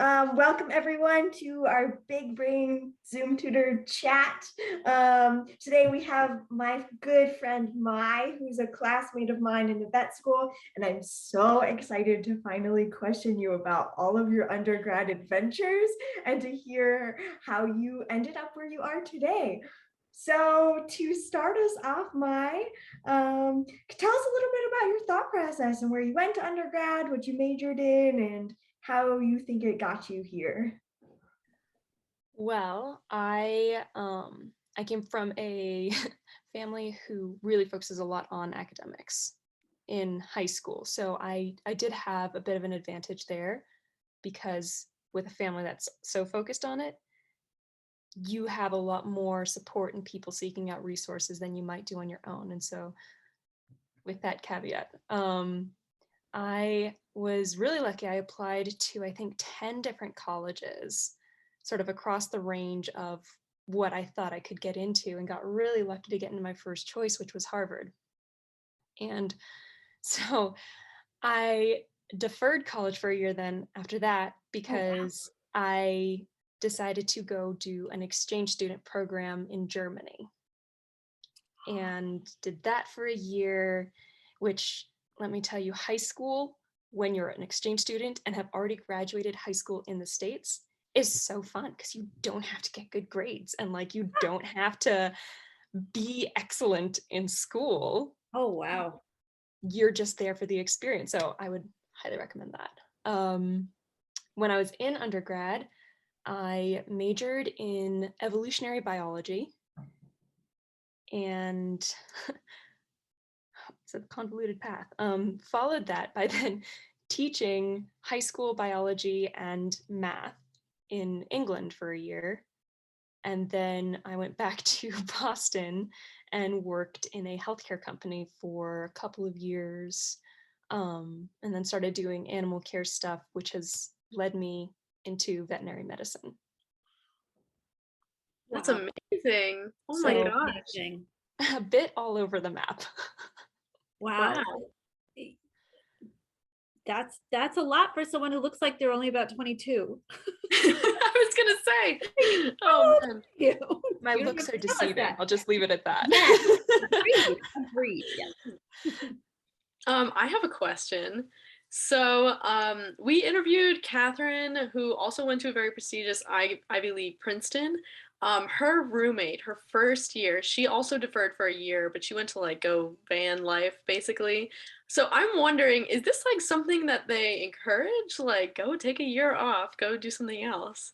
Welcome everyone to our Big Brain Zoom Tutor chat. Today we have my good friend Mai, who's a classmate of mine in the vet school, and I'm so excited to finally question you about all of your undergrad adventures and to hear how you ended up where you are today. So to start us off, Mai, tell us a little bit about your thought process and where you went to undergrad, what you majored in, and how you think it got you here. Well, I came from a family who really focuses a lot on academics in high school. So I did have a bit of an advantage there because with a family that's so focused on it, you have a lot more support and people seeking out resources than you might do on your own. And so with that caveat, I was really lucky. I applied to, I think, 10 different colleges, sort of across the range of what I thought I could get into, and got really lucky to get into my first choice, which was Harvard. And so I deferred college for a year then after that Oh, wow. because I decided to go do an exchange student program in Germany and did that for a year, which, let me tell you, high school, when you're an exchange student and have already graduated high school in the States, is so fun because you don't have to get good grades and like you don't have to be excellent in school. Oh, wow. You're just there for the experience. So I would highly recommend that. When I was in undergrad, I majored in evolutionary biology and it's a convoluted path. Followed that by then teaching high school biology and math in England for a year. And then I went back to Boston and worked in a healthcare company for a couple of years. And then started doing animal care stuff, which has led me into veterinary medicine. That's Wow. amazing. Oh my So gosh. Amazing. a bit all over the map. Wow. Wow. That's a lot for someone who looks like they're only about 22. I was gonna say. How Oh old man. are you? My You don't looks have are to tell us deceiving. that. I'll just leave it at that. Yes. Agreed. Agreed. Yes. I have a question. So, we interviewed Catherine, who also went to a very prestigious Ivy League Princeton. Her roommate, her first year, she also deferred for a year, but she went to like go van life basically. So I'm wondering, is this like something that they encourage? Like, go take a year off, go do something else.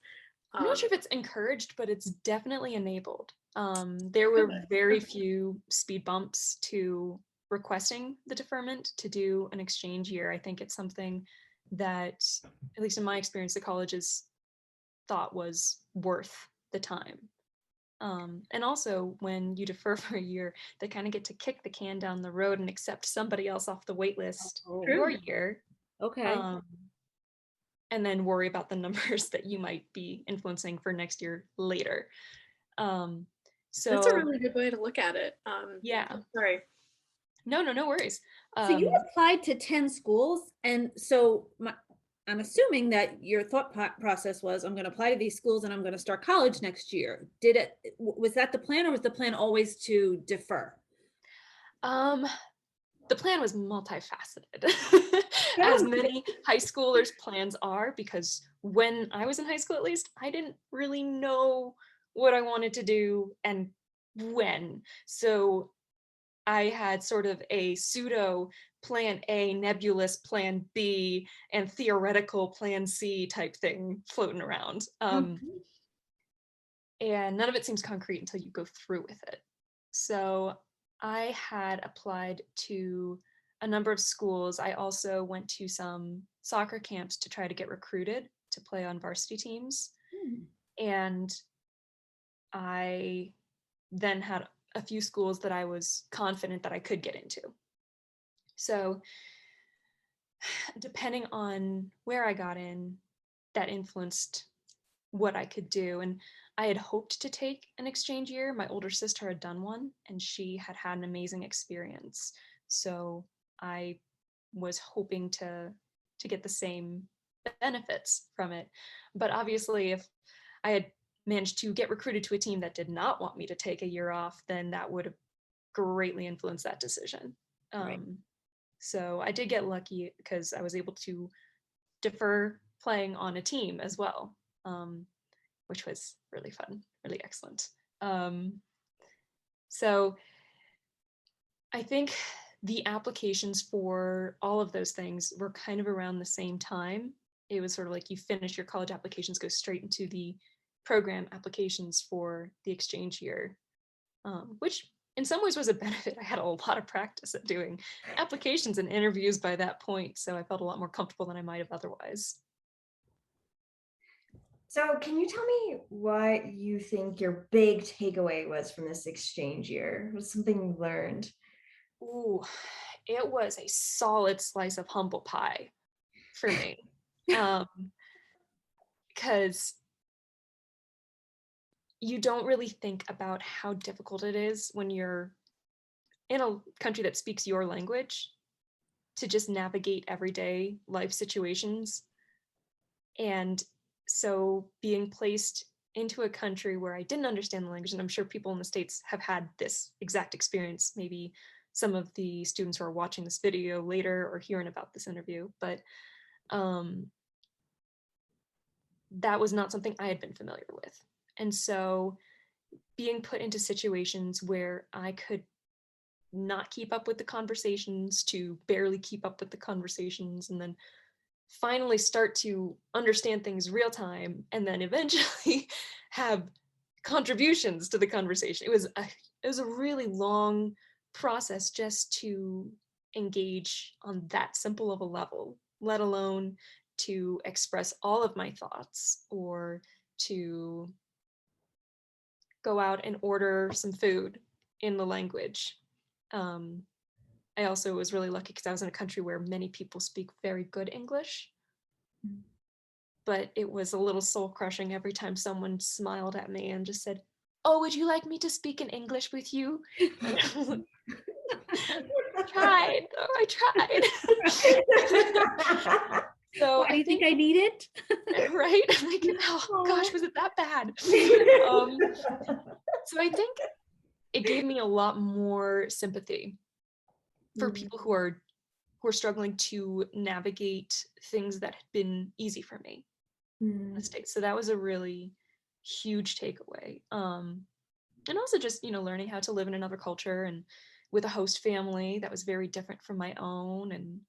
I'm not sure Um, if it's encouraged, but it's definitely enabled. There were Good. very few speed bumps to requesting the deferment to do an exchange year. I think it's something that, at least in my experience, the colleges thought was worth the time. And also, when you defer for a year, they kind of get to kick the can down the road and accept somebody else off the wait list Oh, for your True. year. okay. Um, and then worry about the numbers that you might be influencing for next year later. Um, That's a so really good way to look at it. yeah, Sorry. no worries. So you Um, applied to 10 schools, and so I'm assuming that your thought process was, I'm going to apply to these schools and I'm going to start college next year. Was that the plan, or was the plan always to defer? um, the plan was multifaceted, as Oh, many high schoolers' plans are, because when I was in high school, at least, I didn't really know what I wanted to do and when. So I had sort of a pseudo plan A, nebulous plan B, and theoretical plan C type thing floating around. mhm. And none of it seems concrete until you go through with it. So I had applied to a number of schools. I also went to some soccer camps to try to get recruited to play on varsity teams. Hmm. And I then had a few schools that I was confident that I could get into. So depending on where I got in, that influenced what I could do. And I had hoped to take an exchange year. My older sister had done one and she had had an amazing experience. So I was hoping to get the same benefits from it. But obviously, if I had managed to get recruited to a team that did not want me to take a year off, then that would have greatly influenced that decision. Right. So I did get lucky because I was able to defer playing on a team as well, which was really fun, really excellent. So I think the applications for all of those things were kind of around the same time. It was sort of like you finish your college applications, go straight into the program applications for the exchange year, which in some ways was a benefit. I had a lot of practice at doing applications and interviews by that point, so I felt a lot more comfortable than I might have otherwise. So can you tell me what you think your big takeaway was from this exchange year? What's something you learned? Ooh, it was a solid slice of humble pie for me. Because you don't really think about how difficult it is when you're in a country that speaks your language to just navigate everyday life situations. And so being placed into a country where I didn't understand the language, and I'm sure people in the States have had this exact experience, maybe some of the students who are watching this video later or hearing about this interview, but that was not something I had been familiar with. And so being put into situations where I could not keep up with the conversations, to barely keep up with the conversations, and then finally start to understand things real time, and then eventually have contributions to the conversation. It was a really long process just to engage on that simple of a level, let alone to express all of my thoughts or to go out and order some food in the language. I also was really lucky because I was in a country where many people speak very good English, but it was a little soul crushing every time someone smiled at me and just said, "Oh, would you like me to speak in English with you?" I tried. Oh, I tried. So Why do you think I need it? Right? Like, oh gosh, was it that bad? So I think it gave me a lot more sympathy for people who are struggling to navigate things that had been easy for me in the States. So that was a really huge takeaway. And also just, learning how to live in another culture and with a host family that was very different from my own, and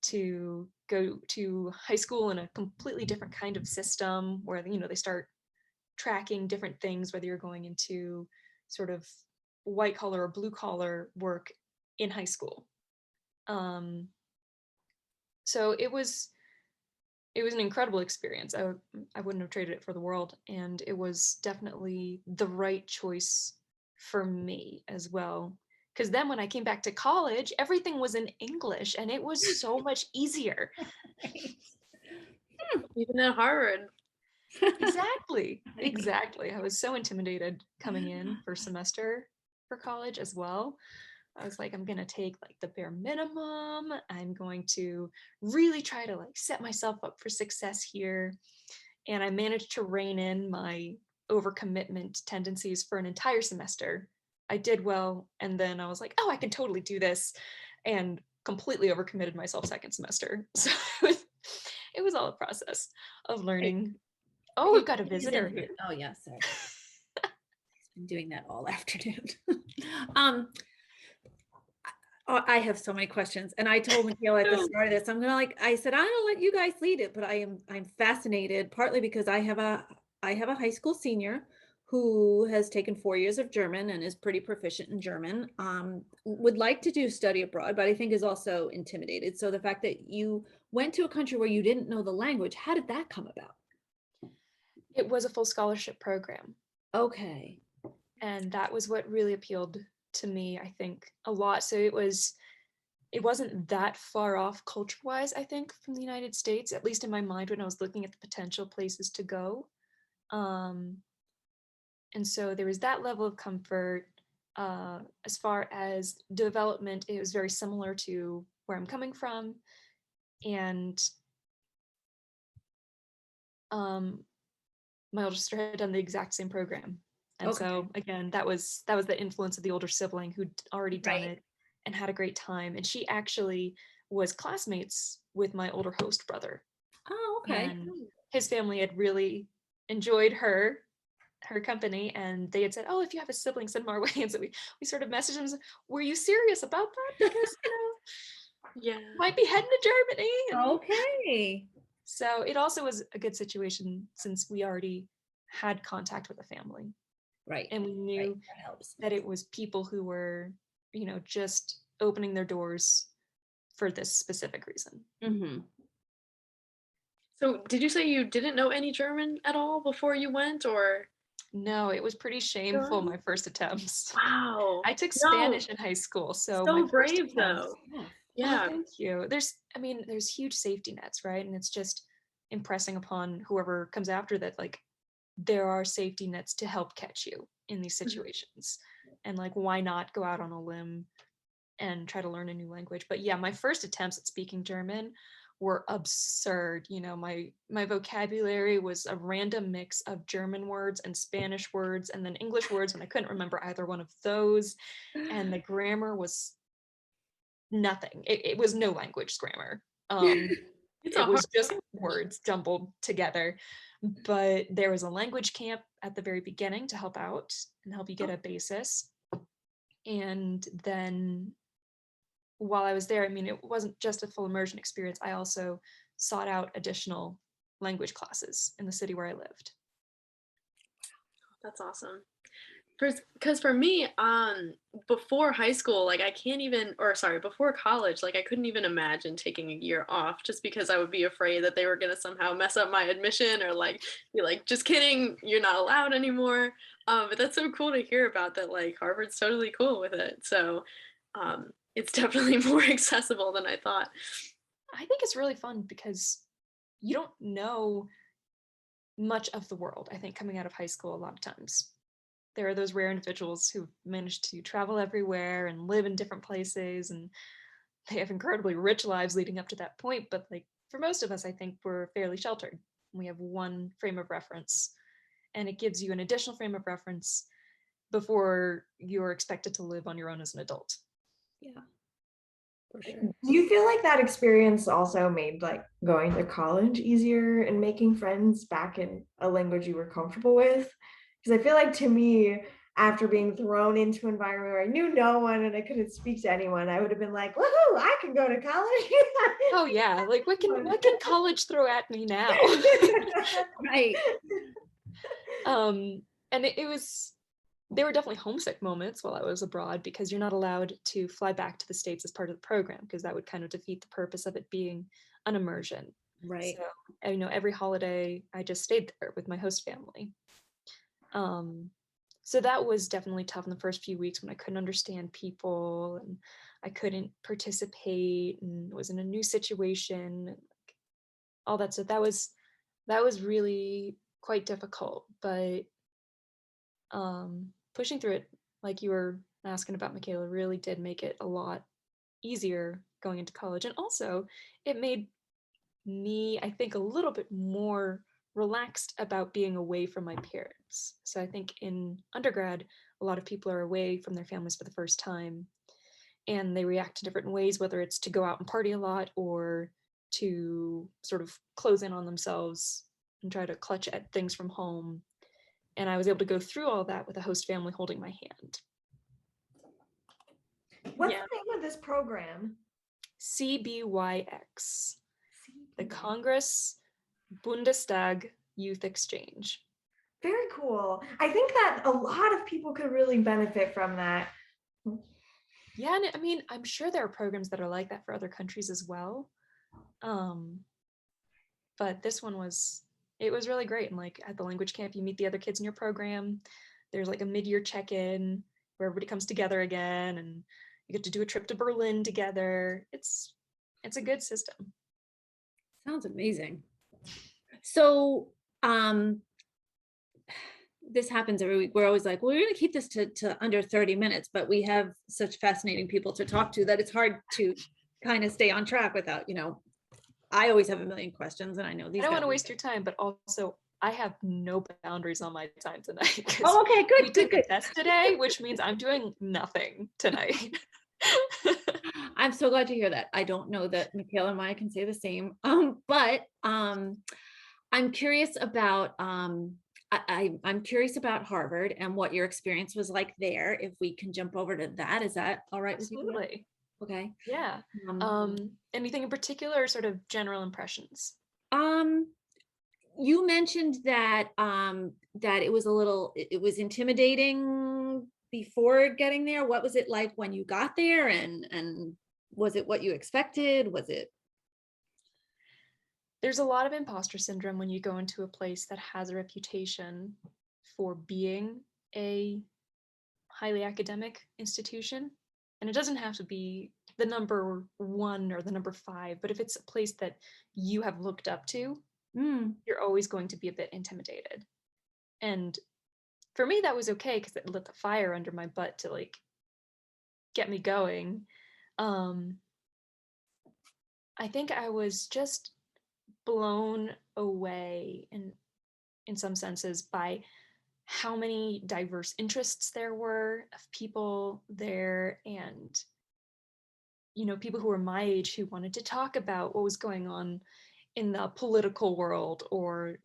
to go to high school in a completely different kind of system where, they start tracking different things, whether you're going into sort of white collar or blue collar work in high school. So it was an incredible experience. I wouldn't have traded it for the world, and it was definitely the right choice for me as well. Because then when I came back to college, everything was in English, and it was so much easier. Even at Harvard. Exactly. I was so intimidated coming in first semester for college as well. I was like, I'm gonna take like the bare minimum. I'm going to really try to like set myself up for success here. And I managed to rein in my overcommitment tendencies for an entire semester. I did well, and then I was like, oh, I can totally do this, and completely overcommitted myself second semester. So it was all a process of learning. Oh, we've got a visitor here. Oh yeah, sorry. He's been doing that all afternoon. I have so many questions, and I told Mikaela at the start of this, I said, I'm gonna let you guys lead it, but I'm fascinated, partly because I have a high school senior who has taken 4 years of German and is pretty proficient in German, would like to do study abroad, but I think is also intimidated. So the fact that you went to a country where you didn't know the language, how did that come about? It was a full scholarship program. Okay. And that was what really appealed to me, I think, a lot. So it wasn't that far off culture-wise, I think, from the United States, at least in my mind when I was looking at the potential places to go. And so there was that level of comfort. As far as development, it was very similar to where I'm coming from. And my older sister had done the exact same program. And so again, that was the influence of the older sibling who'd already done it and had a great time. And she actually was classmates with my older host brother. Oh, okay. And his family had really enjoyed her company, and they had said, oh, if you have a sibling, send them our way. And so we sort of messaged them, were you serious about that? Because, Yeah. might be heading to Germany. And Okay. so it also was a good situation since we already had contact with the family. Right. And we knew that helps. that it was people who were, just opening their doors for this specific reason. Mm-hmm. So did you say you didn't know any German at all before you went, or? No, it was pretty shameful, my first attempts. Wow. I took Spanish in high school, so my first brave attempts, though. yeah. Oh, thank you. There's huge safety nets, right? And it's just impressing upon whoever comes after that, like, there are safety nets to help catch you in these situations. And like, why not go out on a limb and try to learn a new language? But yeah, my first attempts at speaking German were absurd. My vocabulary was a random mix of German words and Spanish words and then English words when I couldn't remember either one of those. And the grammar was nothing. It was no language grammar. It was just words jumbled together. But there was a language camp at the very beginning to help out and help you get a basis. And then while I was there, it wasn't just a full immersion experience. I also sought out additional language classes in the city where I lived. That's awesome. Because for me, before high school, like before college, like I couldn't even imagine taking a year off just because I would be afraid that they were gonna somehow mess up my admission or like be like, just kidding, you're not allowed anymore. But that's so cool to hear about that. Like Harvard's totally cool with it. So it's definitely more accessible than I thought. I think it's really fun because you don't know much of the world, I think, coming out of high school a lot of times. There are those rare individuals who manage to travel everywhere and live in different places, and they have incredibly rich lives leading up to that point. But like for most of us, I think we're fairly sheltered. We have one frame of reference, and it gives you an additional frame of reference before you're expected to live on your own as an adult. Yeah, for sure. Do you feel like that experience also made like going to college easier and making friends back in a language you were comfortable with? Because I feel like to me, after being thrown into an environment where I knew no one and I couldn't speak to anyone, I would have been like, woohoo, I can go to college. Oh yeah, like what can college throw at me now? Right. And there were definitely homesick moments while I was abroad because you're not allowed to fly back to the States as part of the program because that would kind of defeat the purpose of it being an immersion. Right. So, every holiday I just stayed there with my host family. So that was definitely tough in the first few weeks when I couldn't understand people and I couldn't participate and was in a new situation, and all that stuff. That was really quite difficult, but pushing through it, like you were asking about, Mikaela, really did make it a lot easier going into college. And also it made me, I think, a little bit more relaxed about being away from my parents. So I think in undergrad, a lot of people are away from their families for the first time and they react in different ways, whether it's to go out and party a lot or to sort of close in on themselves and try to clutch at things from home. And I was able to go through all that with a host family holding my hand. What's the name of this program? CBYX, the Congress Bundestag Youth Exchange. Very cool. I think that a lot of people could really benefit from that. Yeah, and I'm sure there are programs that are like that for other countries as well. But this one was really great. And like at the language camp, you meet the other kids in your program. There's like a mid-year check-in where everybody comes together again and you get to do a trip to Berlin together. It's a good system. Sounds amazing. So this happens every week. We're always like, well, we're going to keep this to under 30 minutes, but we have such fascinating people to talk to that it's hard to kind of stay on track without, I always have a million questions, and I know these I don't want guys. to waste your time, but also I have no boundaries on my time tonight. 'Cause Oh, okay, good, we good, took a good. test today, which means I'm doing nothing tonight. I'm so glad to hear that. I don't know that Mikaela and Maya can say the same. But I'm curious about I'm curious about Harvard and what your experience was like there. If we can jump over to that, is that all right with you? Absolutely. Okay. Yeah. Anything in particular, or sort of general impressions? You mentioned that that it was it was intimidating before getting there. What was it like when you got there, and was it what you expected? Was it? There's a lot of imposter syndrome when you go into a place that has a reputation for being a highly academic institution. And it doesn't have to be the number 1 or the number 5, but if it's a place that you have looked up to, you're always going to be a bit intimidated. And for me, that was okay because it lit the fire under my butt to like get me going. I think I was just blown away in some senses by how many diverse interests there were of people there, and people who were my age who wanted to talk about what was going on in the political world, or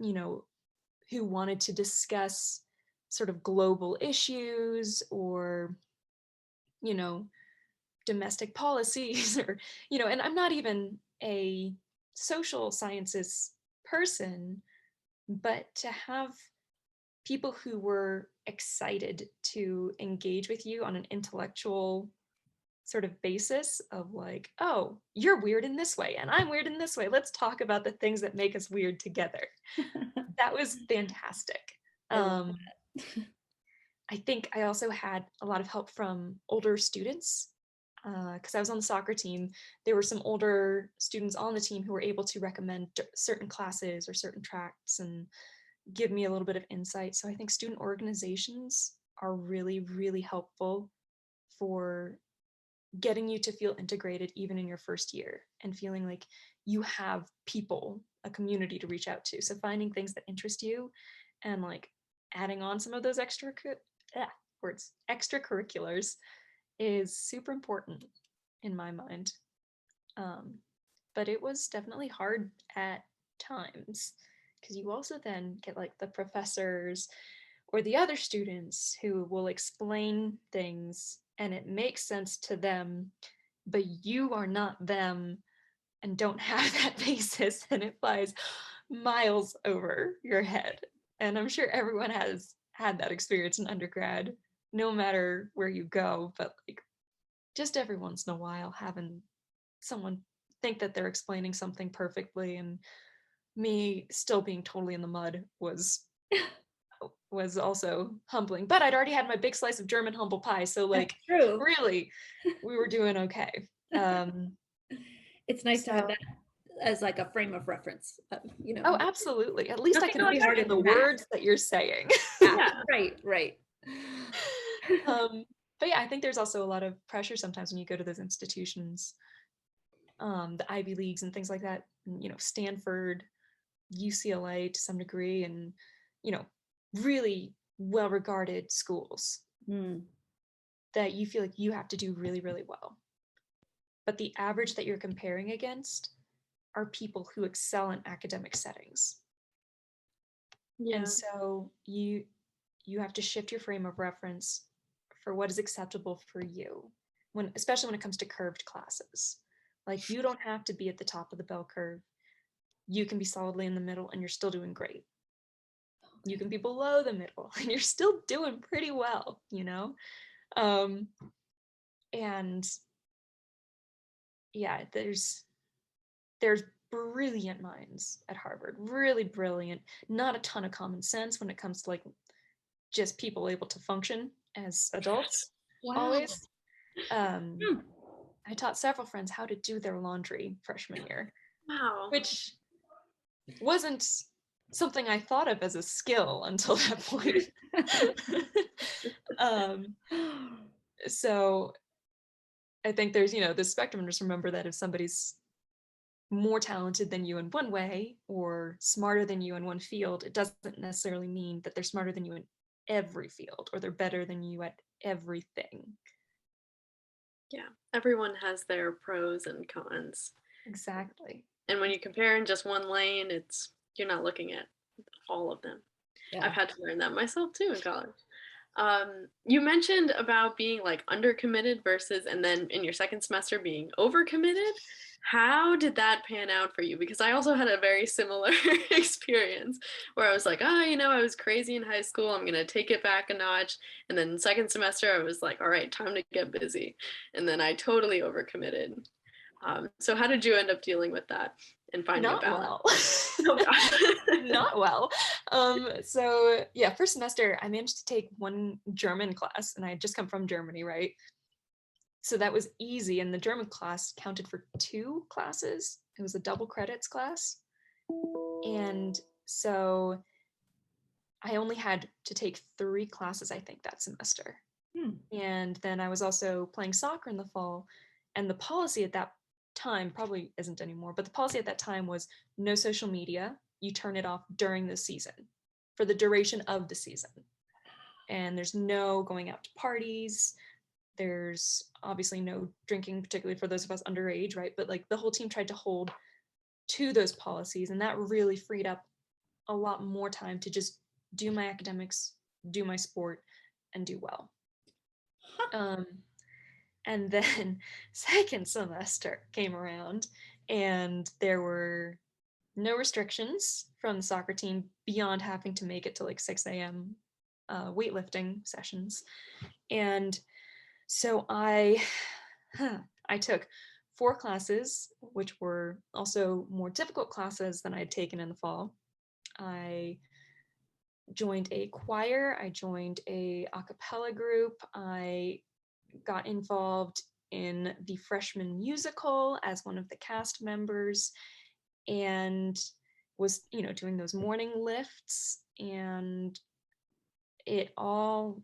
who wanted to discuss sort of global issues, or domestic policies, or and I'm not even a social sciences person, but to have people who were excited to engage with you on an intellectual sort of basis of like, oh, you're weird in this way and I'm weird in this way, let's talk about the things that make us weird together. That was fantastic. I think I also had a lot of help from older students, because I was on the soccer team. There were some older students on the team who were able to recommend certain classes or certain tracts and give me a little bit of insight. So I think student organizations are really, really helpful for getting you to feel integrated even in your first year and feeling like you have people, a community to reach out to. So finding things that interest you and like adding on some of those extracurriculars is super important in my mind. But it was definitely hard at times, because you also then get like the professors or the other students who will explain things and it makes sense to them, but you are not them and don't have that basis, and it flies miles over your head. And I'm sure everyone has had that experience in undergrad, no matter where you go, but like just every once in a while having someone think that they're explaining something perfectly and me still being totally in the mud was also humbling. But I'd already had my big slice of German humble pie, so like True. really we were doing okay. It's nice to have that as like a frame of reference, Oh, absolutely. At least I can understand the words that you're saying. Yeah, right. But yeah, I think there's also a lot of pressure sometimes when you go to those institutions, the Ivy Leagues and things like that, Stanford, UCLA to some degree, and really well-regarded schools that you feel like you have to do really, really well. But the average that you're comparing against are people who excel in academic settings. Yeah. And so you have to shift your frame of reference for what is acceptable for you, especially when it comes to curved classes. Like, you don't have to be at the top of the bell curve. You can be solidly in the middle and you're still doing great. You can be below the middle and you're still doing pretty well, and yeah, there's brilliant minds at Harvard, really brilliant, not a ton of common sense when it comes to like just people able to function as adults. Wow. Always. I taught several friends how to do their laundry freshman year. Wow. Which wasn't something I thought of as a skill until that point. So I think there's, this spectrum, and just remember that if somebody's more talented than you in one way or smarter than you in one field, it doesn't necessarily mean that they're smarter than you in every field or they're better than you at everything. Yeah, everyone has their pros and cons. Exactly. And when you compare in just one lane, you're not looking at all of them. Yeah. I've had to learn that myself too in college. You mentioned about being like undercommitted versus, and then in your second semester being overcommitted. How did that pan out for you? Because I also had a very similar experience where I was like, I was crazy in high school. I'm going to take it back a notch. And then second semester, I was like, all right, time to get busy. And then I totally overcommitted. So how did you end up dealing with that and finding a balance? Oh, gosh. Not well. So yeah, first semester, I managed to take one German class, and I had just come from Germany, right? So that was easy, and the German class counted for 2 classes. It was a double credits class. And so I only had to take 3 classes, I think, that semester. And then I was also playing soccer in the fall, and the policy at that time probably isn't anymore, but the policy at that time was no social media. You turn it off during the season for the duration of the season. And there's no going out to parties. There's obviously no drinking, particularly for those of us underage, right? But like the whole team tried to hold to those policies, and that really freed up a lot more time to just do my academics, do my sport, and do well. And then second semester came around, and there were no restrictions from the soccer team beyond having to make it to like 6 a.m. Weightlifting sessions. And so I took 4 classes, which were also more difficult classes than I had taken in the fall. I joined a choir, I joined a a cappella group, I got involved in the freshman musical as one of the cast members, and was, doing those morning lifts, and it all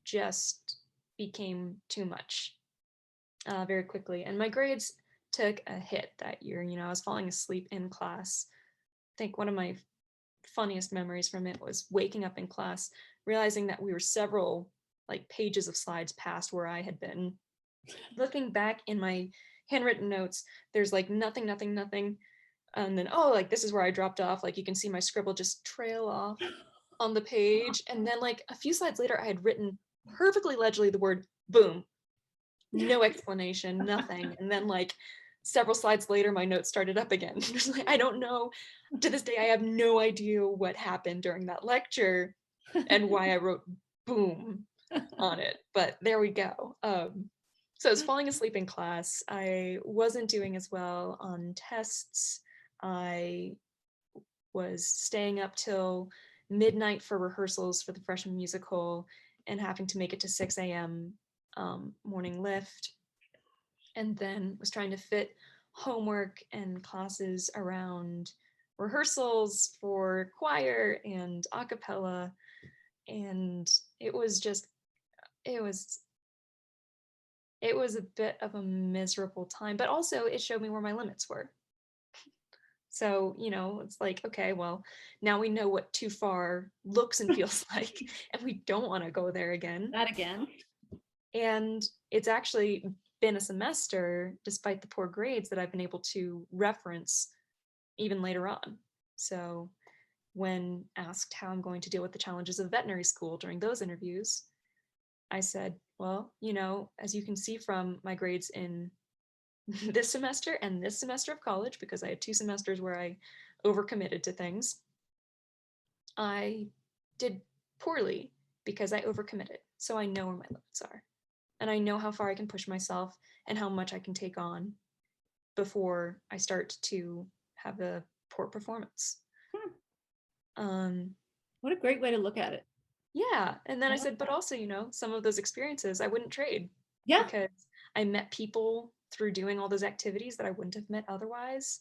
just became too much very quickly. And my grades took a hit that year. I was falling asleep in class. I think one of my funniest memories from it was waking up in class, realizing that we were several like pages of slides past where I had been. Looking back in my handwritten notes, there's like nothing. And then, like this is where I dropped off. Like you can see my scribble just trail off on the page. And then like a few slides later, I had written perfectly legibly the word boom. No explanation, nothing. And then like several slides later, my notes started up again. I don't know. To this day, I have no idea what happened during that lecture and why I wrote boom on it. But there we go. So I was falling asleep in class. I wasn't doing as well on tests. I was staying up till midnight for rehearsals for the freshman musical and having to make it to 6 a.m. Morning lift. And then was trying to fit homework and classes around rehearsals for choir and a cappella. And it was a bit of a miserable time, but also it showed me where my limits were. So, it's like, okay, well, now we know what too far looks and feels like, and we don't want to go there again. Not again. And it's actually been a semester, despite the poor grades, that I've been able to reference even later on. So when asked how I'm going to deal with the challenges of veterinary school during those interviews, I said, well, as you can see from my grades in this semester and this semester of college, because I had 2 semesters where I overcommitted to things, I did poorly because I overcommitted. So I know where my limits are. And I know how far I can push myself and how much I can take on before I start to have a poor performance. What a great way to look at it. Yeah. And then I said, but also, some of those experiences I wouldn't trade. Yeah. Because I met people through doing all those activities that I wouldn't have met otherwise.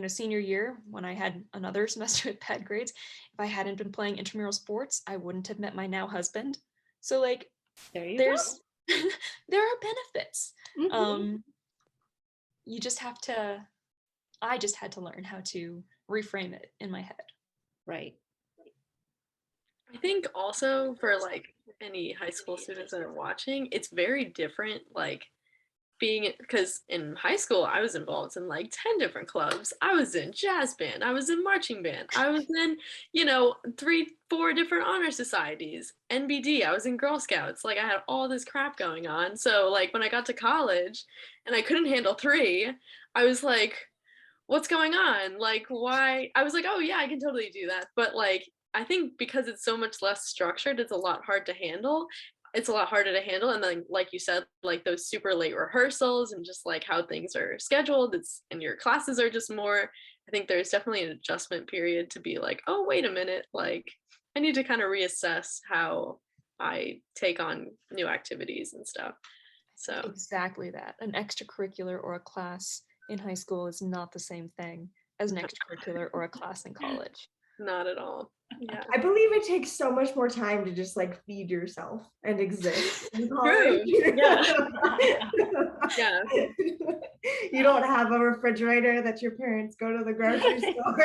Senior year, when I had another semester with bad grades, if I hadn't been playing intramural sports, I wouldn't have met my now husband. So like, there are benefits. Mm-hmm. you just have to, I just had to learn how to reframe it in my head. Right. I think also for like any high school students that are watching, it's very different, like being, because in high school I was involved in like 10 different clubs. I was in jazz band, I was in marching band, I was in, 3 4 different honor societies, NBD, I was in Girl Scouts. Like I had all this crap going on. So like when I got to college and I couldn't handle 3, I was like, what's going on? Like, why? I was like, oh yeah, I can totally do that. But like, I think because it's so much less structured, it's a lot hard to handle. It's a lot harder to handle. And then, like you said, like those super late rehearsals and just like how things are scheduled, and your classes are just more. I think there's definitely an adjustment period to be like, oh, wait a minute, like I need to kind of reassess how I take on new activities and stuff. So Exactly that. An extracurricular or a class in high school is not the same thing as an extracurricular or a class in college. not at all. Yeah. I believe it takes so much more time to just like feed yourself and exist in True. college. Yeah. Yeah. You don't have a refrigerator that your parents go to the grocery store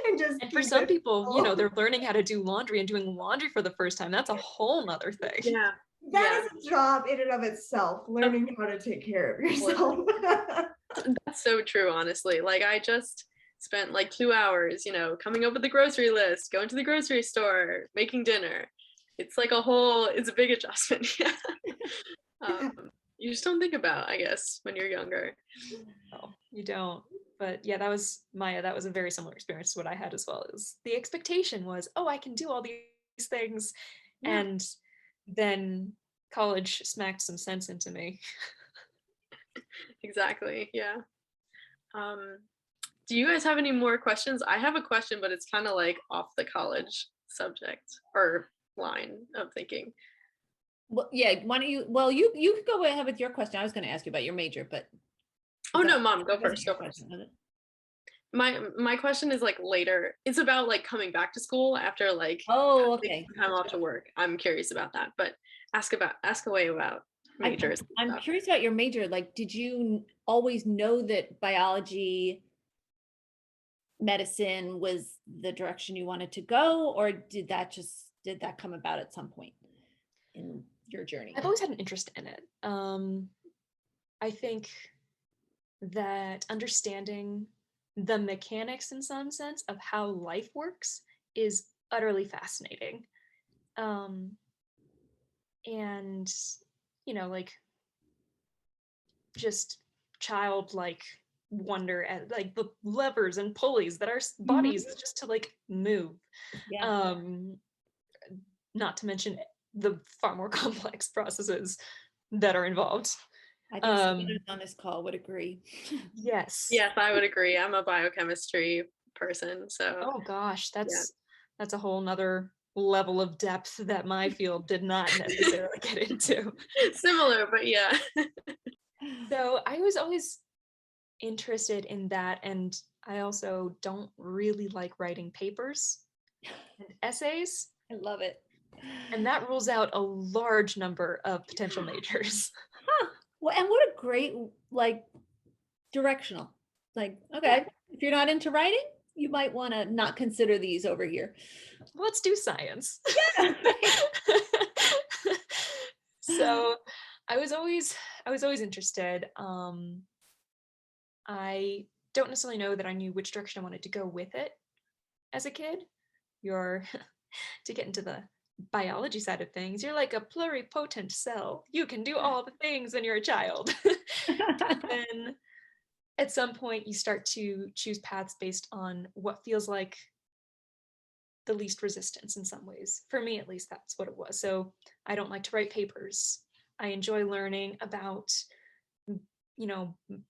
and just And for keep some it people, full. they're learning how to do laundry and doing laundry for the first time. That's a whole nother thing. Yeah. That is a job in and of itself, learning how to take care of yourself. That's so true, honestly. Like I just spent like 2 hours, coming up with the grocery list, going to the grocery store, making dinner. It's like it's a big adjustment. Yeah. You just don't think about, I guess, when you're younger. No, you don't. But yeah, that was Maya. That was a very similar experience to what I had as well. Is the expectation was, oh, I can do all these things, Yeah. and then college smacked some sense into me. Exactly. Yeah. Do you guys have any more questions? I have a question, but it's kind of like off the college subject or line of thinking. Well, yeah. Why don't you? Well, you could go ahead with your question. I was going to ask you about your major, but Oh no, Mom, go that wasn't first. your Go first. question, was it? My question is like later. It's about like coming back to school after like Oh, taking okay. some time off to work. I'm curious about that, but ask away about majors. and I'm stuff. curious about your major. Like, did you always know that biology, medicine was the direction you wanted to go, or did that come about at some point in your journey? I've always had an interest in it. I think that understanding the mechanics in some sense of how life works is utterly fascinating. And like just childlike wonder at like the levers and pulleys that our bodies just to like move. Yeah. Not to mention the far more complex processes that are involved. I think students on this call would agree. Yes. Yes, I would agree. I'm a biochemistry person, so Oh gosh, that's a whole nother level of depth that my field did not necessarily get into. similar, but yeah. So I was always interested in that, and I also don't really like writing papers and essays, I love it. and that rules out a large number of potential majors. Well, and what a great like directional. Like, okay, if you're not into writing, you might want to not consider these over here. Let's do science. Yeah. So I was always interested. I don't necessarily know that I knew which direction I wanted to go with it as a kid. To get into the biology side of things, you're like a pluripotent cell. You can do all the things when you're a child. But then at some point you start to choose paths based on what feels like the least resistance in some ways. For me, at least, that's what it was. So I don't like to write papers. I enjoy learning about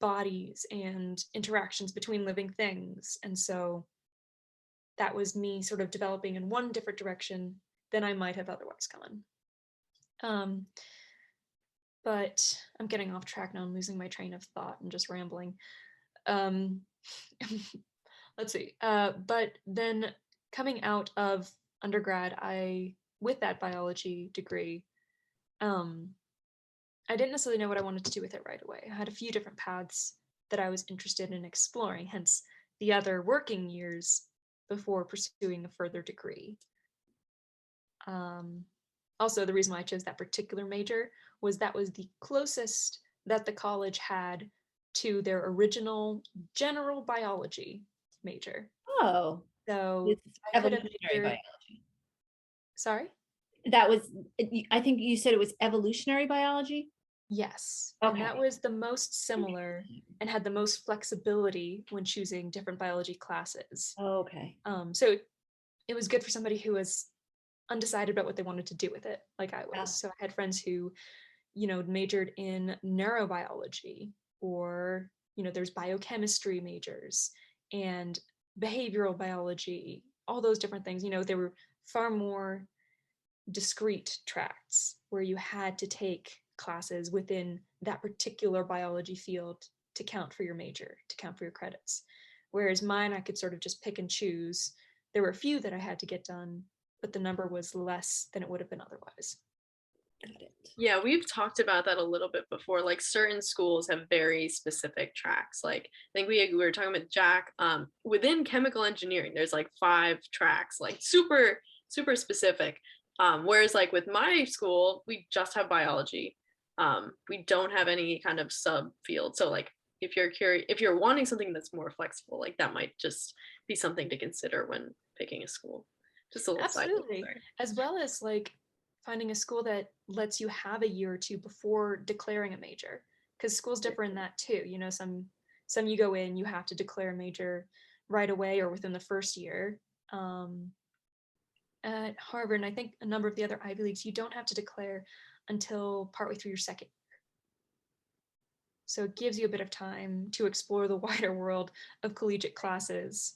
bodies and interactions between living things. And so that was me sort of developing in one different direction than I might have otherwise gone. But I'm getting off track now. I'm losing my train of thought. I'm just rambling. Let's see. But then coming out of undergrad, with that biology degree, I didn't necessarily know what I wanted to do with it right away. I had a few different paths that I was interested in exploring, hence the other working years before pursuing a further degree. Also, the reason why I chose that particular major was that was the closest that the college had to their original general biology major. Oh, So it's I could have evolutionary majored. biology. Sorry? That was, I think you said it was evolutionary biology? Yes. And that Okay. was the most similar and had the most flexibility when choosing different biology classes. Okay. So it was good for somebody who was undecided about what they wanted to do with it, like I was. Yeah. So I had friends who, majored in neurobiology, or, there's biochemistry majors and behavioral biology, all those different things. They were far more discrete tracks where you had to take classes within that particular biology field to count for your major, to count for your credits. Whereas mine, I could sort of just pick and choose. There were a few that I had to get done, but the number was less than it would have been otherwise. Got it. Yeah, we've talked about that a little bit before. Like certain schools have very specific tracks. Like I think we were talking with Jack. Within chemical engineering, there's like 5 tracks, like super super specific. Whereas like with my school, we just have biology. We don't have any kind of subfield. So like if you're curious, if you're wanting something that's more flexible, like that might just be something to consider when picking a school. Just a little side note Absolutely. there. As well as like finding a school that lets you have a year or two before declaring a major, because schools differ in that too. Some you go in, you have to declare a major right away or within the first year. At Harvard, and I think a number of the other Ivy Leagues, you don't have to declare until partway through your second year. So it gives you a bit of time to explore the wider world of collegiate classes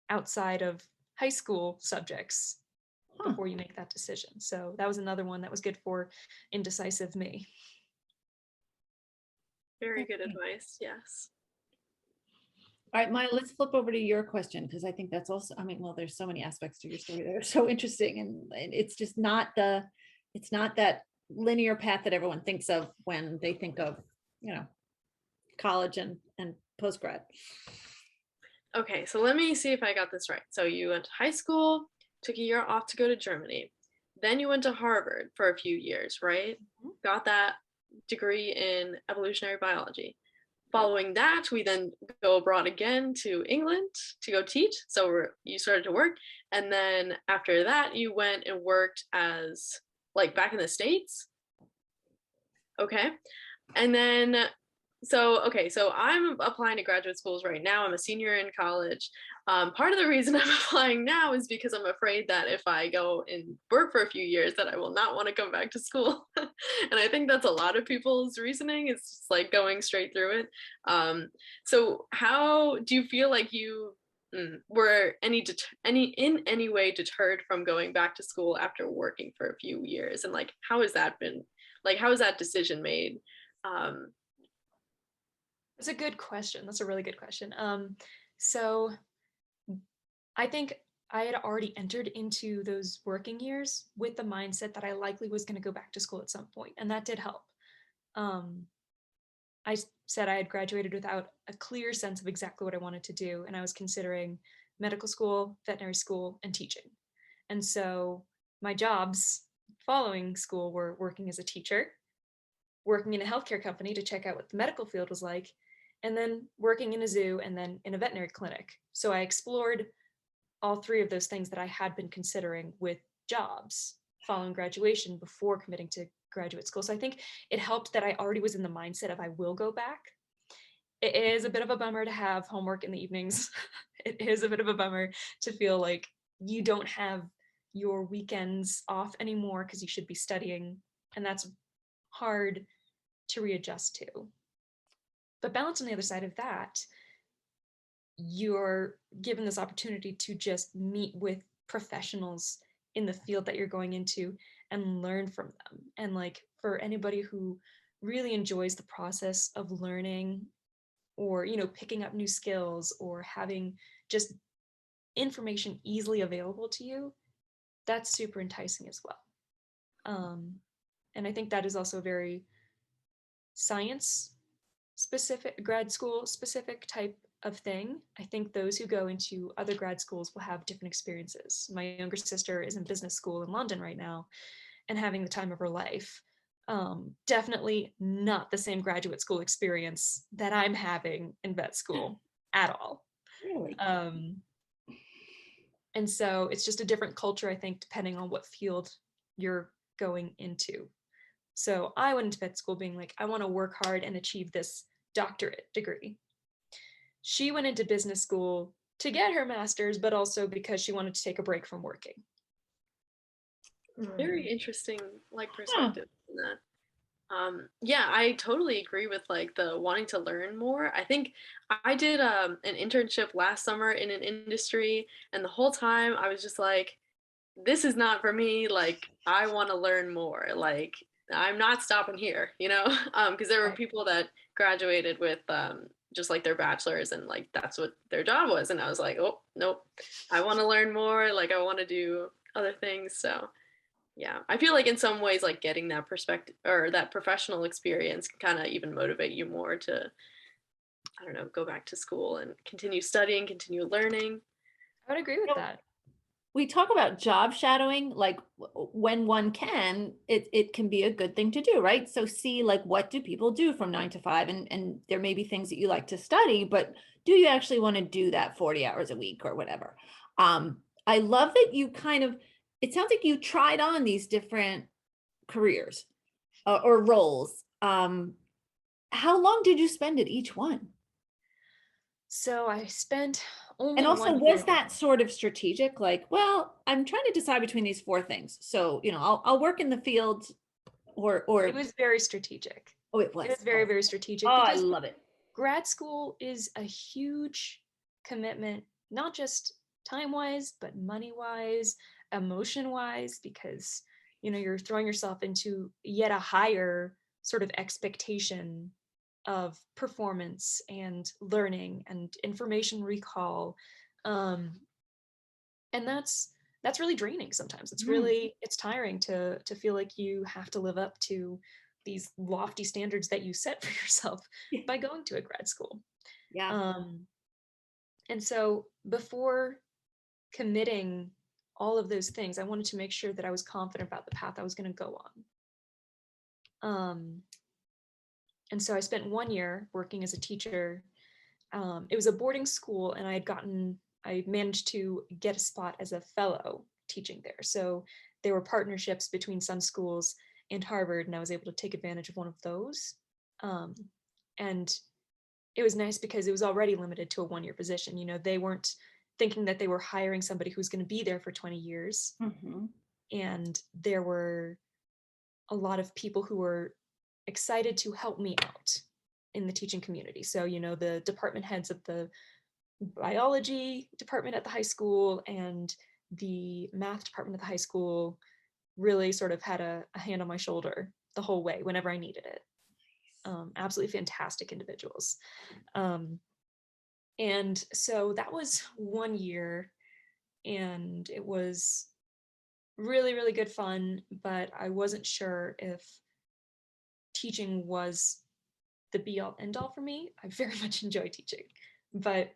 outside of high school subjects before you make that decision. So that was another one that was good for indecisive me. Very good advice. Yes. All right, Maya, let's flip over to your question, because I think that's also, I mean, well, there's so many aspects to your story that are so interesting, and it's just not it's not that linear path that everyone thinks of when they think of, college and post-grad. Okay, so let me see if I got this right. So you went to high school, took a year off to go to Germany. Then you went to Harvard for a few years, right? Mm-hmm. Got that degree in evolutionary biology. Following that, we then go abroad again to England to go teach. So you started to work. And then after that, you went and worked as like back in the States. Okay. And then, so I'm applying to graduate schools right now. I'm a senior in college. Part of the reason I'm applying now is because I'm afraid that if I go and work for a few years, that I will not want to come back to school. And I think that's a lot of people's reasoning. It's just like going straight through it. So how do you feel like you were in any way deterred from going back to school after working for a few years? And like, how has that been? Like, how was that decision made? That's a good question. That's a really good question. So I think I had already entered into those working years with the mindset that I likely was going to go back to school at some point, and that did help. I said I had graduated without a clear sense of exactly what I wanted to do, and I was considering medical school, veterinary school, and teaching. And so my jobs following school were working as a teacher, working in a healthcare company to check out what the medical field was like, and then working in a zoo and then in a veterinary clinic. So I explored all 3 of those things that I had been considering with jobs following graduation before committing to graduate school. So I think it helped that I already was in the mindset of I will go back. It is a bit of a bummer to have homework in the evenings. It is a bit of a bummer to feel like you don't have your weekends off anymore because you should be studying, and that's hard to readjust to. But balance on the other side of that, you're given this opportunity to just meet with professionals in the field that you're going into and learn from them. And like for anybody who really enjoys the process of learning or, picking up new skills or having just information easily available to you, that's super enticing as well. And I think that is also a very science specific, grad school specific type of thing. I think those who go into other grad schools will have different experiences. My younger sister is in business school in London right now and having the time of her life. Definitely not the same graduate school experience that I'm having in vet school at all. Really? And so it's just a different culture, I think, depending on what field you're going into. So I went into vet school being like, I want to work hard and achieve this doctorate degree. She went into business school to get her master's, but also because she wanted to take a break from working. Very interesting, like, perspective in that. Yeah, I totally agree with like the wanting to learn more. I think I did an internship last summer in an industry, and the whole time I was just like, this is not for me. Like, I want to learn more. Like, I'm not stopping here, you know? Because there were people that graduated with just like their bachelor's, and like that's what their job was. And I was like, oh, nope, I want to learn more. Like, I want to do other things. So yeah, I feel like in some ways, like getting that perspective or that professional experience can kind of even motivate you more to, I don't know, go back to school and continue studying, continue learning. I would agree with that. We talk about job shadowing, like when one can, it can be a good thing to do, right? So see, like, what do people do from 9 to 5? And there may be things that you like to study, but do you actually want to do that 40 hours a week or whatever? I love that you kind of, it sounds like you tried on these different careers or roles. How long did you spend at each one? So I spent only And also, 1 was year. that sort of strategic? Like, well, I'm trying to decide between these 4 things. So, I'll work in the field or It was very strategic. oh, it was. It was very, very strategic Oh, I because love it. grad school is a huge commitment, not just time-wise, but money-wise, emotion-wise, because you're throwing yourself into yet a higher sort of expectation of performance and learning and information recall. And that's really draining sometimes. It's tiring to feel like you have to live up to these lofty standards that you set for yourself by going to a grad school. Yeah. And so before committing all of those things, I wanted to make sure that I was confident about the path I was going to go on. And so I spent 1 year working as a teacher. It was a boarding school, and I managed to get a spot as a fellow teaching there. So there were partnerships between some schools and Harvard, and I was able to take advantage of one of those. And it was nice because it was already limited to a 1 year position. They weren't thinking that they were hiring somebody who's going to be there for 20 years. And there were a lot of people who were excited to help me out in the teaching community. So, the department heads of the biology department at the high school and the math department at the high school really sort of had a hand on my shoulder the whole way whenever I needed it. Absolutely fantastic individuals. And so that was 1 year, and it was really, really good fun, but I wasn't sure if teaching was the be all end all for me. I very much enjoy teaching, but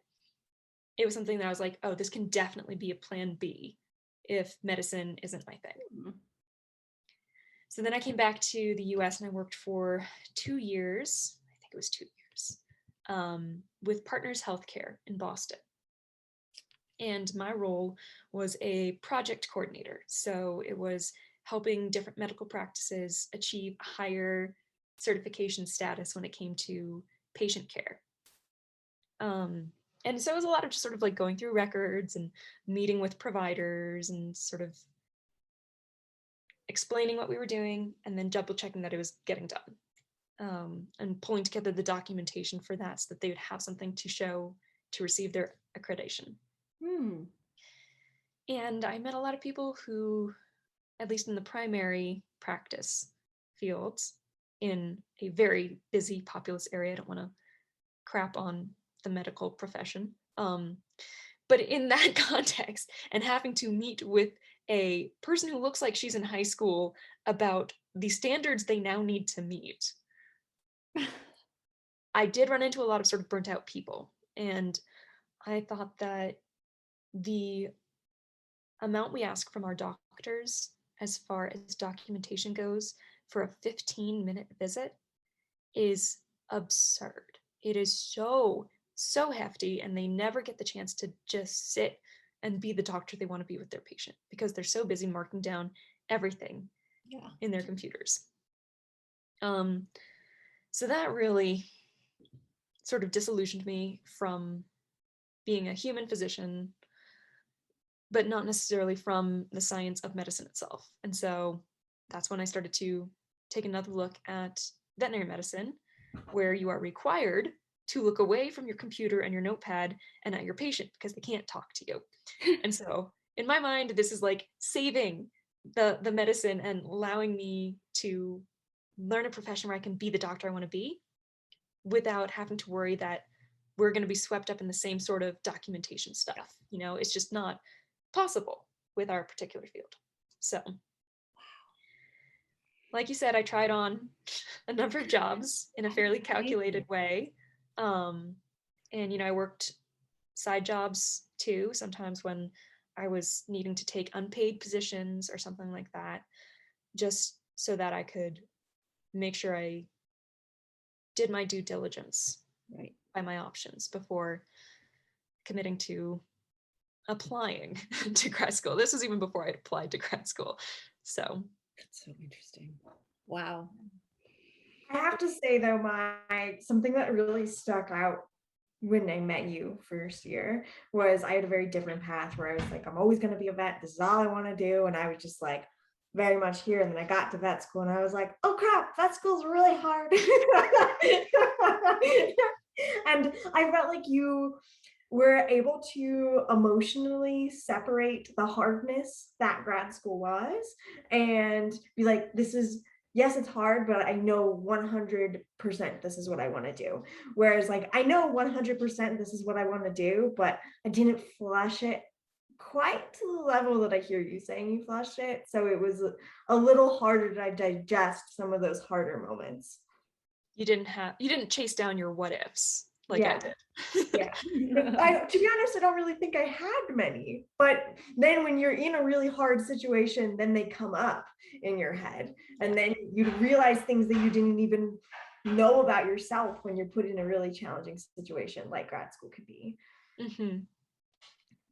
it was something that I was like, oh, this can definitely be a plan B if medicine isn't my thing. So then I came back to the US and I worked for 2 years, I think it was 2 years, with Partners Healthcare in Boston. And my role was a project coordinator. So it was helping different medical practices achieve higher certification status when it came to patient care. And so it was a lot of just sort of like going through records and meeting with providers and sort of explaining what we were doing and then double checking that it was getting done, and pulling together the documentation for that so that they would have something to show to receive their accreditation. And I met a lot of people who, at least in the primary practice fields, in a very busy, populous area. I don't want to crap on the medical profession. But in that context, and having to meet with a person who looks like she's in high school about the standards they now need to meet, I did run into a lot of sort of burnt out people. And I thought that the amount we ask from our doctors as far as documentation goes for a 15-minute visit is absurd. It is so, so hefty, and they never get the chance to just sit and be the doctor they want to be with their patient because they're so busy marking down everything in their computers. So that really sort of disillusioned me from being a human physician, but not necessarily from the science of medicine itself. And so that's when I started to take another look at veterinary medicine, where you are required to look away from your computer and your notepad and at your patient because they can't talk to you. And so in my mind, this is like saving the medicine and allowing me to learn a profession where I can be the doctor I want to be without having to worry that we're going to be swept up in the same sort of documentation stuff. You know, it's just not possible with our particular field. So, like you said, I tried on a number of jobs in a fairly calculated way. And, you know, I worked side jobs too, sometimes when I was needing to take unpaid positions or something like that, just so that I could make sure I did my due diligence by my options before committing to applying to grad school. This was even before I'd applied to grad school. So That's so interesting. Wow. I have to say though, something that really stuck out when I met you first year was I had a very different path where I was like, I'm always going to be a vet. This is all I want to do. And I was just like very much here. And then I got to vet school and I was like, oh crap, vet school's really hard. And I felt like you were able to emotionally separate the hardness that grad school was and be like, this is, yes, it's hard, but I know 100% this is what I want to do. Whereas like, I know 100% this is what I want to do, but I didn't flush it quite to the level that I hear you saying you flushed it. So it was a little harder to digest some of those harder moments. you didn't chase down your what ifs like I did. Yeah. To be honest, I don't really think I had many, but then when you're in a really hard situation, then they come up in your head and then you realize things that you didn't even know about yourself when you're put in a really challenging situation like grad school could be. Mm-hmm.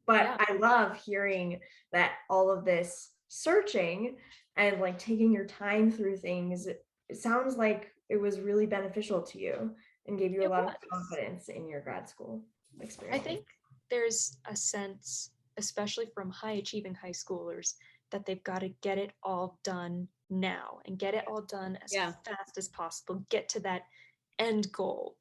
But I love hearing that all of this searching and like taking your time through things, it sounds like it was really beneficial to you and gave you a lot of confidence in your grad school experience. I think there's a sense, especially from high achieving high schoolers, that they've got to get it all done now and get it all done as fast as possible, get to that end goal.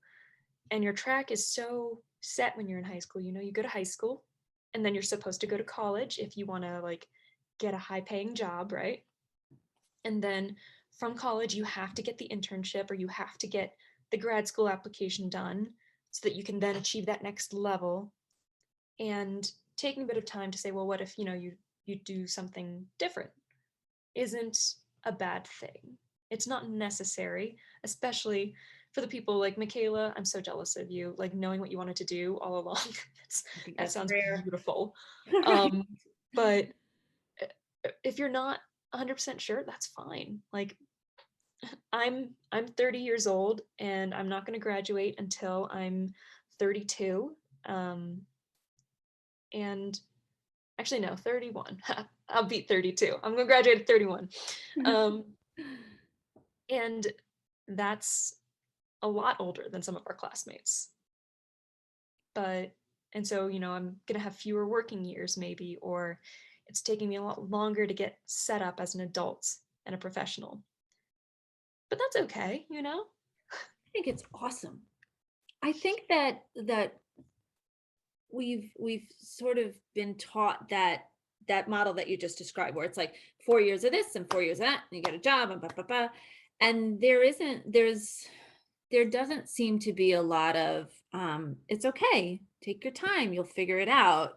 And your track is so set when you're in high school. You know, you go to high school and then you're supposed to go to college if you want to like get a high paying job, right? And then from college, you have to get the internship or you have to get the grad school application done so that you can then achieve that next level. And taking a bit of time to say, well, what if, you know, you do something different isn't a bad thing. It's not necessary, especially for the people like Mikaela. I'm so jealous of you, like knowing what you wanted to do all along. That sounds rare. Beautiful. But if you're not 100% sure, that's fine. Like I'm 30 years old and I'm not going to graduate until I'm 32. And actually no, 31. I'll beat 32. I'm going to graduate at 31. And that's a lot older than some of our classmates. And so, you know, I'm going to have fewer working years maybe, or it's taking me a lot longer to get set up as an adult and a professional. But that's okay, you know? I think it's awesome. I think that we've sort of been taught that model that you just described, where it's like 4 years of this and 4 years of that, and you get a job and blah, blah, blah. And there doesn't seem to be a lot of, it's okay, take your time, you'll figure it out.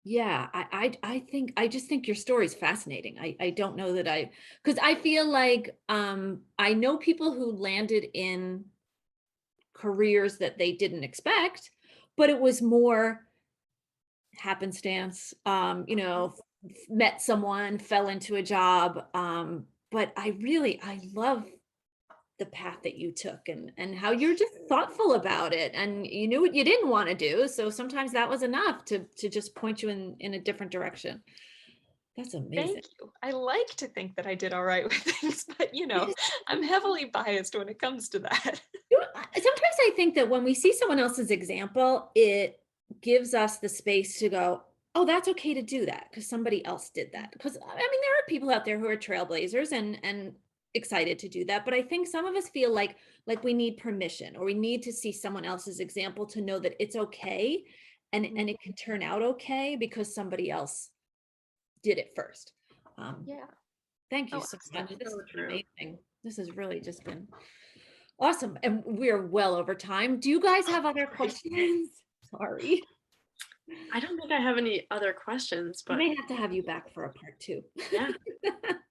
Yeah, I just think your story is fascinating. I don't know that because I feel like I know people who landed in careers that they didn't expect, but it was more happenstance. Met someone, fell into a job. But I love the path that you took and how you're just thoughtful about it and you knew what you didn't want to do. So sometimes that was enough to just point you in a different direction. That's amazing. Thank you. I like to think that I did all right with things, but I'm heavily biased when it comes to that. Sometimes I think that when we see someone else's example, it gives us the space to go, oh, that's okay to do that because somebody else did that. Because I mean, there are people out there who are trailblazers and excited to do that. But I think some of us feel like we need permission or we need to see someone else's example to know that it's okay and it can turn out okay because somebody else did it first. Yeah. Thank you Oh, so much. This So has been true. amazing. This has really just been awesome. And we're well over time. Do you guys have other questions? Sorry. I don't think I have any other questions, We but may have to have you back for a part 2. yeah.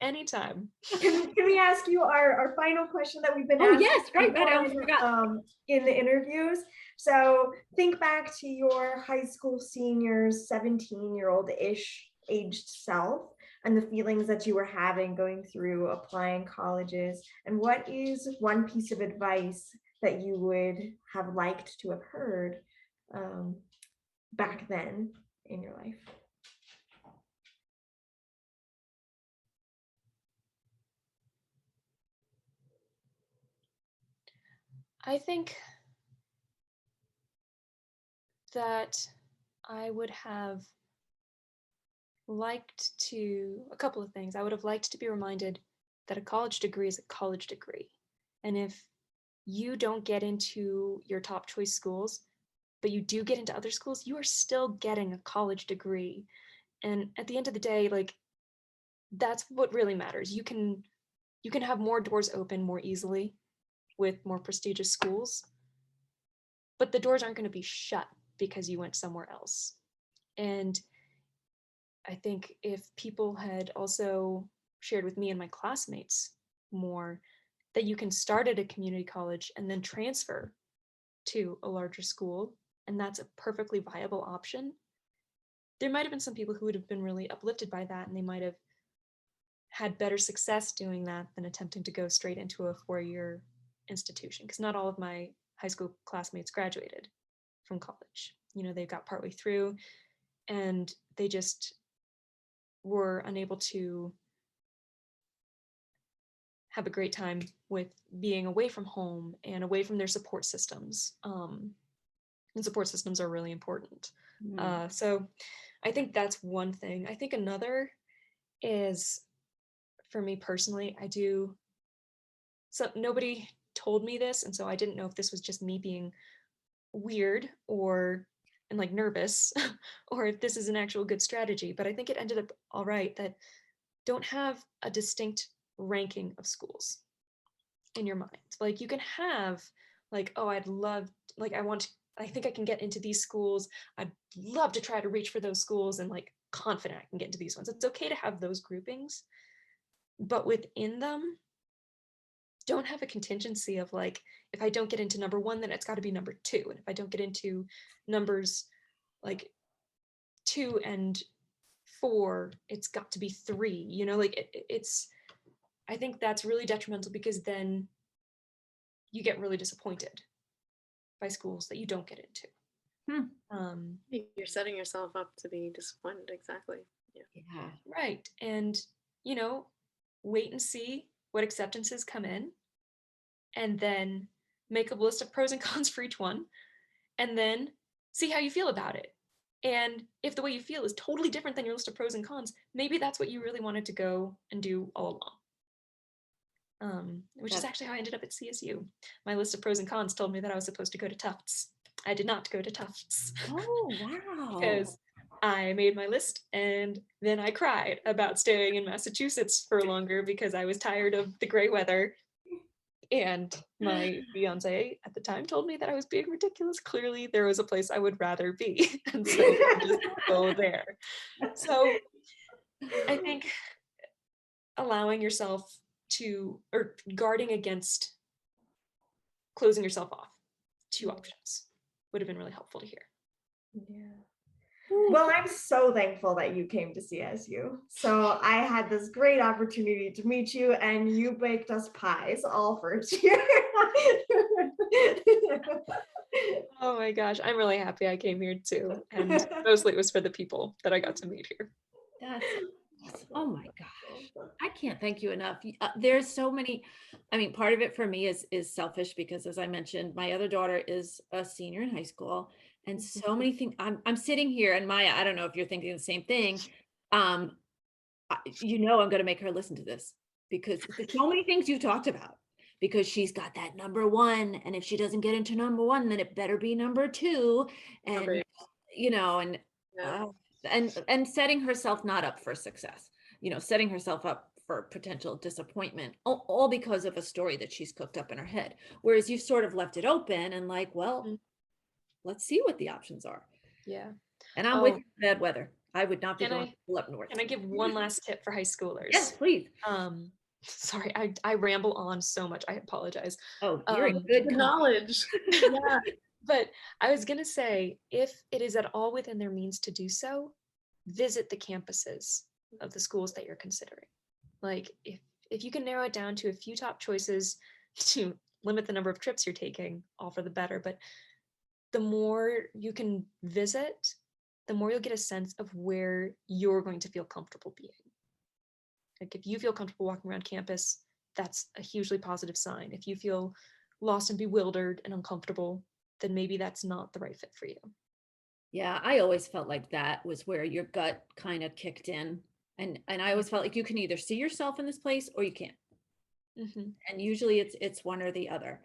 Anytime. Can we ask you our final question that we've been Oh, asking yes, right. I everyone, forgot. in the interviews? So think back to your high school seniors, 17-year-old-ish aged self and the feelings that you were having going through applying colleges. And what is one piece of advice that you would have liked to have heard back then in your life? I think that I would have liked a couple of things. I would have liked to be reminded that a college degree is a college degree. And if you don't get into your top choice schools, but you do get into other schools, you are still getting a college degree. And at the end of the day, like, that's what really matters. You can have more doors open more easily with more prestigious schools, but the doors aren't going to be shut because you went somewhere else. And I think if people had also shared with me and my classmates more that you can start at a community college and then transfer to a larger school, and that's a perfectly viable option, there might have been some people who would have been really uplifted by that, and they might have had better success doing that than attempting to go straight into a 4-year institution, because not all of my high school classmates graduated from college. They got partway through and they just were unable to have a great time with being away from home and away from their support systems. And support systems are really important. So I think that's one thing. I think another is, for me personally, so nobody told me this, and so I didn't know if this was just me being weird and like nervous or if this is an actual good strategy, but I think it ended up all right, that don't have a distinct ranking of schools in your mind. Like, you can have like, oh, I think I can get into these schools. I'd love to try to reach for those schools and like confident I can get into these ones. It's okay to have those groupings, but within them, don't have a contingency of like, if I don't get into number 1, then it's got to be number 2. And if I don't get into numbers like 2 and 4, it's got to be 3, like it's, I think that's really detrimental because then you get really disappointed by schools that you don't get into. You're setting yourself up to be disappointed. Exactly. Yeah. Right. And, wait and see what acceptances come in, and then make a list of pros and cons for each one, and then see how you feel about it. And if the way you feel is totally different than your list of pros and cons, maybe that's what you really wanted to go and do all along. Which is actually how I ended up at CSU. My list of pros and cons told me that I was supposed to go to Tufts. I did not go to Tufts. Oh, wow. Because I made my list and then I cried about staying in Massachusetts for longer because I was tired of the gray weather And my fiance at the time told me that I was being ridiculous. Clearly, there was a place I would rather be. And so I just go there. So I think allowing yourself to, or guarding against closing yourself off to options would have been really helpful to hear. Well, I'm so thankful that you came to CSU. So I had this great opportunity to meet you, and you baked us pies all first year. Oh my gosh, I'm really happy I came here too. And mostly it was for the people that I got to meet here. That's awesome. Oh my gosh. I can't thank you enough. There's so many, I mean, part of it for me is selfish because, as I mentioned, my other daughter is a senior in high school, and so many things. I'm sitting here, and Maya, I don't know if you're thinking the same thing. I'm going to make her listen to this because there's so many things you talked about. Because she's got that number one, and if she doesn't get into number one, then it better be number two, and and setting herself not up for success, setting herself up for potential disappointment, all because of a story that she's cooked up in her head. Whereas you sort of left it open and like, well, let's see what the options are. Yeah. And I'm with you for bad weather. I would not be going to pull up north. Can I give one last tip for high schoolers? Yes, please. Sorry, I ramble on so much. I apologize. Oh, you're in good knowledge. Yeah. But I was going to say, if it is at all within their means to do so, visit the campuses of the schools that you're considering. Like if you can narrow it down to a few top choices to limit the number of trips you're taking, all for the better. But the more you can visit, the more you'll get a sense of where you're going to feel comfortable being. Like if you feel comfortable walking around campus, that's a hugely positive sign. If you feel lost and bewildered and uncomfortable, then maybe that's not the right fit for you. Yeah, I always felt like that was where your gut kind of kicked in. And I always felt like you can either see yourself in this place or you can't. Mm-hmm. And usually it's one or the other.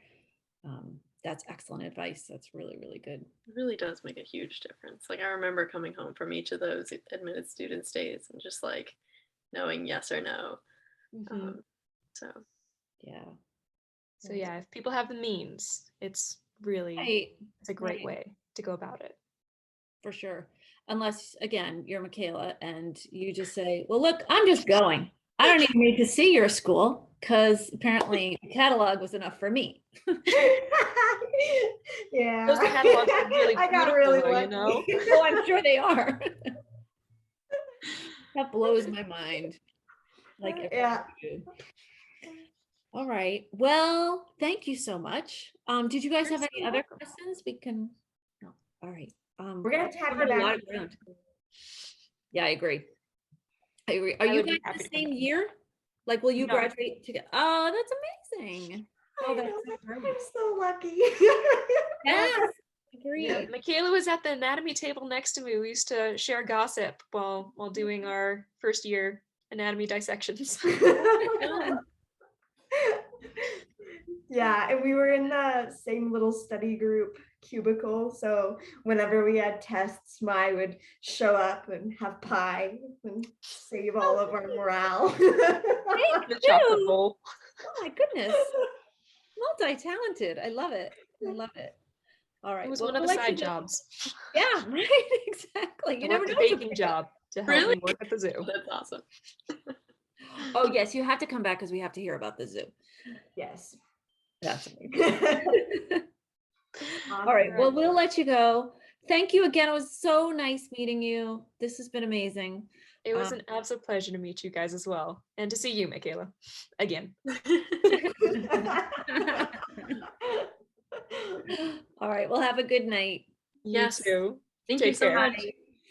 That's excellent advice. That's really, really good. It really does make a huge difference. Like I remember coming home from each of those admitted student stays and just like knowing yes or no. Mm-hmm. Yeah. So yeah, if people have the means, it's really, it's a great way to go about it. For sure. Unless, again, you're Mikaela and you just say, well, look, I'm just going. I don't even need to see your school because apparently the catalog was enough for me. Yeah. Those catalogs are really I got really lucky. Oh, I'm sure they are. That blows my mind. Like, yeah. All right. Well, thank you so much. Did you guys have any other questions? We can. No. All right. We're gonna have to have her back. Yeah, I agree. Are you guys the same year? Like, will you graduate together? Oh, that's amazing. Oh, that's I'm so lucky. Yes. Agree. Yeah, Mikaela was at the anatomy table next to me. We used to share gossip while doing our first year anatomy dissections. Yeah, and we were in the same little study group cubicle. So whenever we had tests, Mai would show up and have pie and save all of our morale. The chocolate bowl. Oh my goodness. Multi-talented. I love it. I love it. All right. It was one of the side jobs. Yeah, right. Exactly. You never know. A baking job to help me work at the zoo. That's awesome. Oh yes, you have to come back because we have to hear about the zoo. Yes. That's amazing. All right. Well, we'll let you go. Thank you again. It was so nice meeting you. This has been amazing. It was an absolute pleasure to meet you guys as well. And to see you, Mikaela, again. All right. Well, have a good night. You too. Thank you so much.